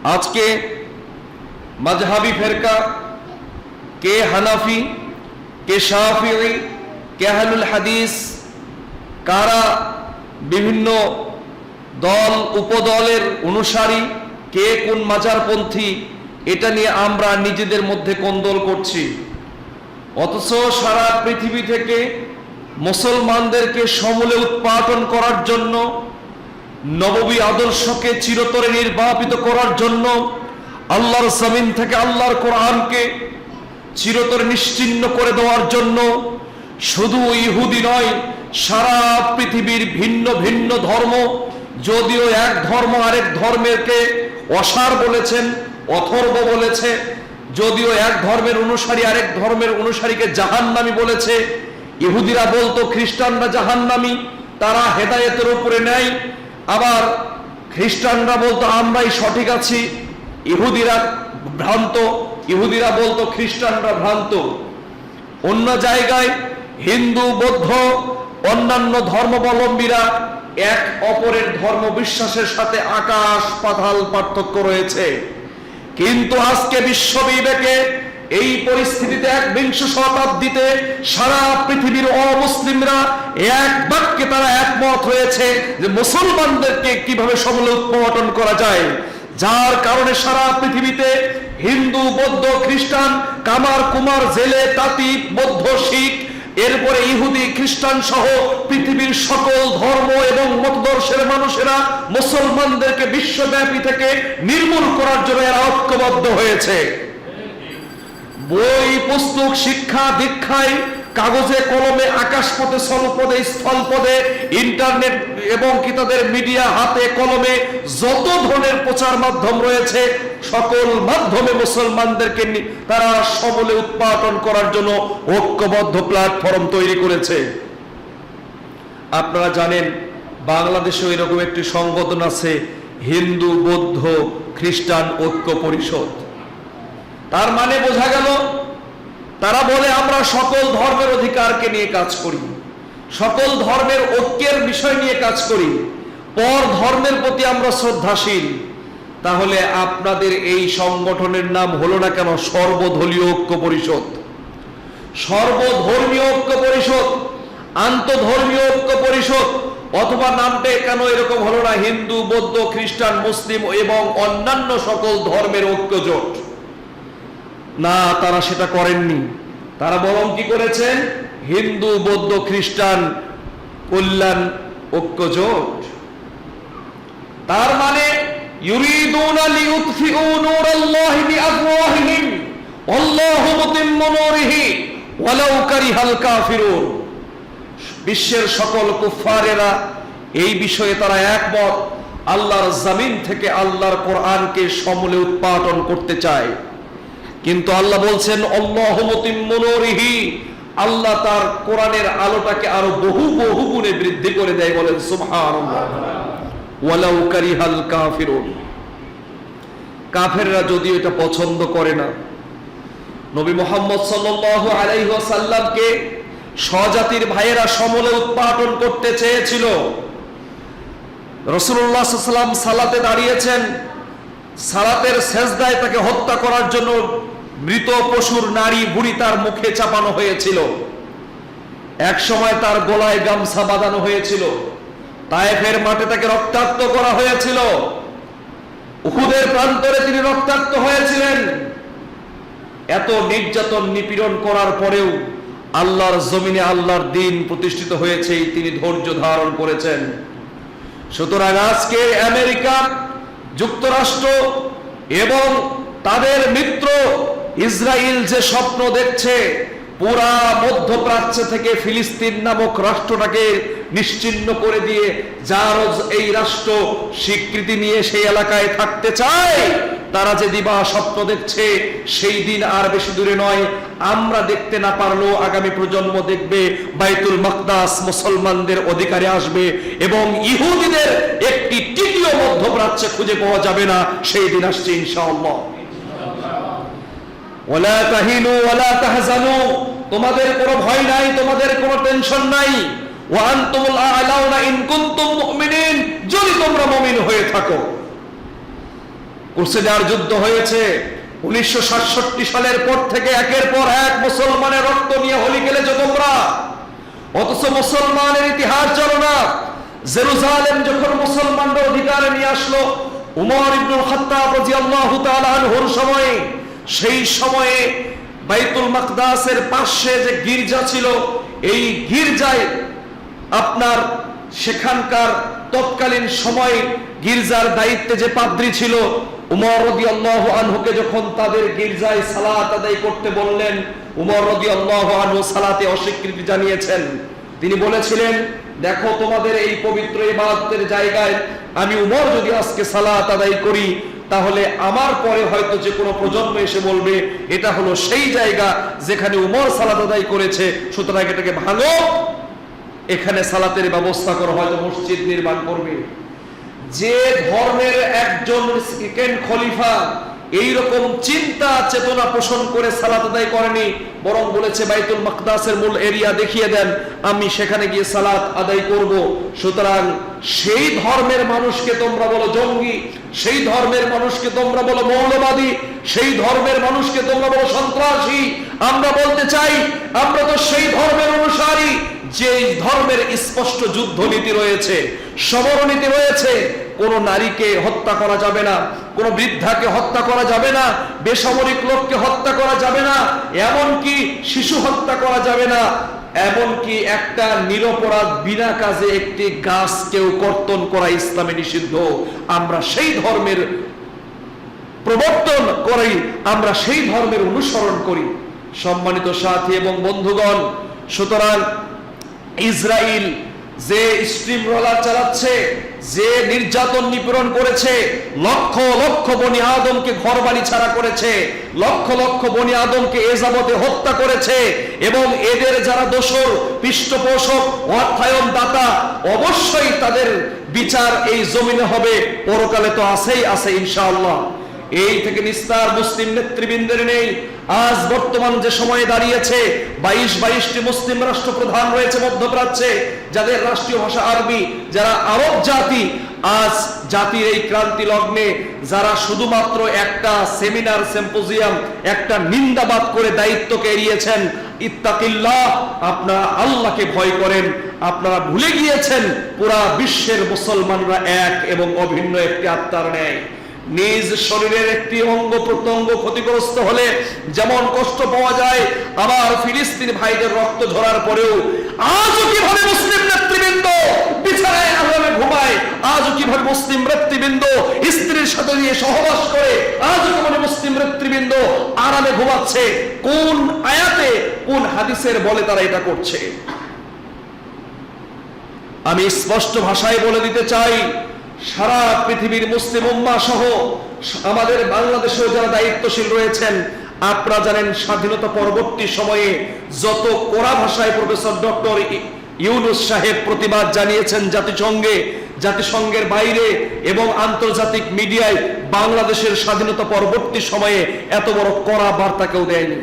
আজকে মাযহাবি ফেরকা, কে হানাফি, কে শাফিঈ, কে আহলুল হাদিস, কারা বিভিন্ন দল উপদলের অনুসারী, কে কোন মাজারপন্থী, এটা নিয়ে আমরা নিজেদের মধ্যে কোন্দল করছি। অথচ সারা পৃথিবী থেকে মুসলমানদেরকে সমূলে উৎপাটন করার জন্য, নববী আদর্শকে চিরতরে নির্বাপিত করার জন্য, আল্লাহর জমিন থেকে আল্লাহর কোরআনকে চিরতরে নিশ্চিহ্ন করে দেওয়ার জন্য শুধু ইহুদি নয়, সারা পৃথিবীর ভিন্ন ভিন্ন ধর্ম, যদিও এক ধর্ম আরেক ধর্মেরকে অসার বলেছেন, অথর্ব বলেছে, যদিও এক ধর্মের অনুসারী আরেক ধর্মের অনুসারীকে জাহান্নামী বলেছে। ইহুদিরা বলতো খ্রিস্টানরা জাহান্নামী, তারা হেদায়েতের উপরে নেয়। আবার খ্রিস্টানরা বলতো আমরাই সঠিক আছি, ইহুদিরা ভ্রান্ত। ইহুদিরা বলতো খ্রিস্টানরা ভ্রান্ত। অন্য জায়গায় হিন্দু, বৌদ্ধ, অন্যান্য ধর্মাবলম্বীরা এক অপরের ধর্ম বিশ্বাসের সাথে আকাশ পাতাল পার্থক্য রয়েছে। কিন্তু আজকে বিশ্ব বিবেকে এই পরিস্থিতিতে একবিংশ শতাব্দীতে সারা পৃথিবীর অমুসলিমরা এক বাক্যে তারা একমত হয়েছে যে মুসলমানদেরকে কিভাবে সমূলে উৎপাটন করা যায়। যার কারণে সারা পৃথিবীতে হিন্দু, বৌদ্ধ, খ্রিস্টান, কামার, কুমার, জেলে, তাঁতি, বৌদ্ধ, শিখ, এরপরে ইহুদি, খ্রিস্টান সহ পৃথিবীর সকল ধর্ম এবং মতদর্শের মানুষেরা মুসলমানদেরকে বিশ্বব্যাপী থেকে নির্মূল করার জন্য এরা ঐক্যবদ্ধ হয়েছে। বই পুস্তক, শিক্ষা দীক্ষায়, কাগজে কলমে, আকাশপথে, স্থলপথে, স্থলপথে, ইন্টারনেট এবং কি তাদের মিডিয়া হাতে কলমে যত ধরনের প্রচার মাধ্যম রয়েছে, সকল মাধ্যমে মুসলমানদেরকে তারা সমূলে উৎপাটন করার জন্য ঐক্যবদ্ধ প্ল্যাটফর্ম তৈরি করেছে। আপনারা জানেন বাংলাদেশে এরকম একটি সংগঠন আছে, হিন্দু, বৌদ্ধ, খ্রিস্টান ঐক্য পরিষদ। তার মানে বোঝা গেল তারা বলে আমরা সকল ধর্মের অধিকারকে নিয়ে কাজ করি, সকল ধর্মের ঐক্যের বিষয় নিয়ে কাজ করি, পর ধর্মের প্রতি আমরা শ্রদ্ধাশীল। তাহলে আপনাদের এই সংগঠনের নাম হলো না কেন সর্বদলীয় ঐক্য পরিষদ, সর্বধর্মীয় ঐক্য পরিষদ, আন্তধর্মীয় ঐক্য পরিষদ? অথবা নামটা কেন এরকম হলো না হিন্দু, বৌদ্ধ, খ্রিস্টান, মুসলিম এবং অন্যান্য সকল ধর্মের ঐক্য জোট? না, তারা সেটা করেননি। তারা বরং কি করেছেন? হিন্দু, বৌদ্ধ, খ্রিস্টান কল্যাণ ঐক্য জোট। তার মানে ইউরিদুনা লিইউতফিউ নূরাল্লাহি বিআফওয়াহিহিম ওয়াল্লাহু মুতিম্মু নূরিহি ওয়ালাউ কারিহাল কাফিরুন। বিশ্বের সকল কুফফারেরা এই বিষয়ে তারা একমত, আল্লাহর জমিন থেকে আল্লাহর কোরআনকে সমূলে উৎপাটন করতে চায়। কিন্তু আল্লাহ বলছেন আল্লাহু মুতিম্মু নূরিহি, আল্লাহ তার কোরআনের আলোটাকে আরো বহু বহু গুণে বৃদ্ধি করে দেয়। বলেন সুবহানাল্লাহ। ওয়ালাউ কারিহাল কাফিরুন। কাফেররা যদিও এটা পছন্দ করে না, নবী মুহাম্মদ সাল্লাল্লাহু আলাইহি ওয়াসাল্লামকে স্বজাতির ভাইয়েরা সমূলে উৎপাটন করতে চেয়েছিল। রাসূলুল্লাহ সাল্লাল্লাহু আলাইহি ওয়াসাল্লাম সালাতে দাঁড়িয়েছেন, সালাতের সেজদায় তাকে হত্যা করার জন্য মৃত পশুর নাড়ি বুড়ি তার মুখে চাপানো হয়েছিল। এক সময় তার গলায় গামছা বাঁধানো হয়েছিল। তায়েফের মাঠে তাকে রক্তাক্ত করা হয়েছিল। উহুদের প্রান্তরে তিনি রক্তাক্ত হয়েছিলেন। এত নির্যাতন নিপীড়ন করার পরেও আল্লাহর জমিনে আল্লাহর দ্বীন প্রতিষ্ঠিত হয়েছে, তিনি ধৈর্য ধারণ করেছেন। সুতরাং আজকে আমেরিকা যুক্তরাষ্ট্র এবং তাদের মিত্র ইসরায়েল যে স্বপ্ন দেখছে পুরা মধ্যপ্রাচ্য থেকে ফিলিস্তিন নামক রাষ্ট্রটাকে নিশ্চিহ্ন করে দিয়ে যার এই রাষ্ট্র স্বীকৃতি নিয়ে সেই এলাকায় থাকতে চায়, তারা যে দিবা স্বপ্ন দেখছে সেই দিন আর বেশি দূরে নয়। আমরা দেখতে না পারলেও আগামী প্রজন্ম দেখবে বাইতুল মাকদাস মুসলমানদের অধিকারে আসবে এবং ইহুদিদের একটি তৃতীয় মধ্যপ্রাচ্যে খুঁজে পাওয়া যাবে না। সেই দিন আসছে ইনশাআল্লাহ। ওয়ালা তাহিনু ওয়ালা তাহজানু, তোমাদের কোনো ভয় নাই, তোমাদের কোনো টেনশন নাই। ওয়া আনতুমুল আ'লাউনা ইন কুনতুম মুমিনিন, যদি তোমরা মুমিন হয়ে থাকো। ক্রুসেডার যুদ্ধ হয়েছে 1967 সালের পর থেকে একের পর এক মুসলমানের রক্ত নিয়ে হোলি খেলেছো তোমরা, অথচ মুসলমানের ইতিহাস জানো না। জেরুজালেম যখন মুসলমানদের অধিকারে নিয়ে আসলো উমর ইবনুল খাত্তাব রাদিয়াল্লাহু তাআলা আনহুর সময়ে, সেই সময়ে বাইতুল মাকদাসের পাশে যে গির্জা ছিল, এই গির্জায় আপনার সেখানকার তৎকালীন সময় গির্জার দায়িত্বে যে পাদ্রী ছিল, উমর রাদিয়াল্লাহু আনহুকে যখন তাদের গির্জায় সালাত আদায় করতে বললেন, উমর রাদিয়াল্লাহু আনহু সালাতে অস্বীকৃতি জানিয়েছেন। তিনি বলেছিলেন, দেখো তোমাদের এই পবিত্র ইবাদতের জায়গায় আমি উমর যদি আজকে সালাত আদায় করি, তাহলে আমার পরে হয়তো যে কোনো প্রজন্ম এসে বলবে এটা হলো সেই জায়গা যেখানে উমর সালাত আদায় করেছে, সুতরাং এটাকে ভাঙো, এখানে সালাতের ব্যবস্থা করা, হয়তো মসজিদ নির্মাণ করবে। যে ধর্মের একজন সেকেন্ড খলিফা এইরকম চিন্তা চেতনা পোষণ করে সালাত আদায় করেনি, বরং বলেছে বাইতুল মাকদাসের মূল এরিয়া দেখিয়ে দেন, আমি সেখানে গিয়ে সালাত আদায় করব। সুতরাং সেই ধর্মের মানুষকে তোমরা বলো জঙ্গি, সেই ধর্মের মানুষকে তোমরা বলো মৌলবাদী, সেই ধর্মের মানুষকে তোমরা বলো সন্ত্রাসী। আমরা বলতে চাই, আমরা তো সেই ধর্মের অনুসারী যে ধর্মের স্পষ্ট যুদ্ধ নীতি রয়েছে, সমরনীতি রয়েছে। কোন নারীকে হত্যা করা যাবে না, কোন বৃদ্ধাকে হত্যা করা যাবে না, বেসামরিক লোককে হত্যা করা যাবে না, এমনকি শিশু হত্যা করা যাবে না, এমনকি একটা নিরপরাধ বিনা কাজে একটি গাছকেও কর্তন করা ইসলামে নিষিদ্ধ। আমরা সেই ধর্মের প্রবর্তন করি, আমরা সেই ধর্মের অনুসরণ করি। সম্মানিত সাথী এবং বন্ধুগণ, সুতরাং ইসরায়েল যে স্ট্রিম রোলার চালাচ্ছে, যে নির্যাতন নিপীড়ন করেছে, লক্ষ লক্ষ বনি আদমকে ঘর বাড়ি ছাড়া করেছে, লক্ষ লক্ষ বনি আদমকে এ যাবতে হত্যা করেছে, এবং এদের যারা দোসর পৃষ্ঠপোষক অর্থায়ন দাতা, অবশ্যই তাদের বিচার এই জমিনে হবে, পরকালে তো আছেই আছে ইনশাআল্লাহ। এই থেকে নিস্তার মুসলিম নেতৃবৃন্দের নেই। আজ বর্তমান যে সময়ে দাঁড়িয়েছে, 22টি মুসলিম রাষ্ট্রপ্রধান রয়েছে মধ্যপ্রাচ্যে, যাদের রাষ্ট্রীয় ভাষা আরবি, যারা আরব জাতি, আজ জাতির এই ক্রান্তি লগ্নে যারা শুধুমাত্র একটা সেমিনার সিম্পোজিয়াম, একটা নিন্দাবাদ করে দায়িত্বকে এড়িয়েছেন, ইত্তাকিল্লাহ, আপনারা আল্লাহকে ভয় করেন। আপনারা ভুলে গিয়েছেন পুরা বিশ্বের মুসলমানরা এক এবং অভিন্ন একটি আত্মার ন্যায়। নিজ শরীরের একটি অঙ্গ প্রত্যঙ্গ ক্ষতিগ্রস্ত হলে যেমন কষ্ট পাওয়া যায়, আবার ফিলিস্তিন ভাইদের রক্ত ঝরার পরেও আজও কিভাবে মুসলিম নেতৃবৃন্দ বিছানায় আরামে ঘুমায়, আজও কিভাবে মুসলিম নেতৃবৃন্দ স্ত্রীর সাথে নিয়ে সহবাস করে, আজও কিভাবে মুসলিম নেতৃবৃন্দ আরামে ঘুমাচ্ছে, কোন আয়াতে কোন হাদিসের বলে তারা এটা করছে? আমি স্পষ্ট ভাষায় বলে দিতে চাই, সারা পৃথিবীর মুসলিম উম্মাহ সহ আমাদের বাংলাদেশেও যারা দায়িত্বশীল রয়েছেন, আপনারা জানেন স্বাধীনতা পরবর্তী সময়ে যত কড়া ভাষায় প্রফেসর ডক্টর ইউনূস সাহেব প্রতিবাদ জানিয়েছেন জাতিসংঘে, জাতিসংঘের বাইরে এবং আন্তর্জাতিক মিডিয়ায়, বাংলাদেশের স্বাধীনতা পরবর্তী সময়ে এত বড় কড়া বার্তা কেউ দেয়নি।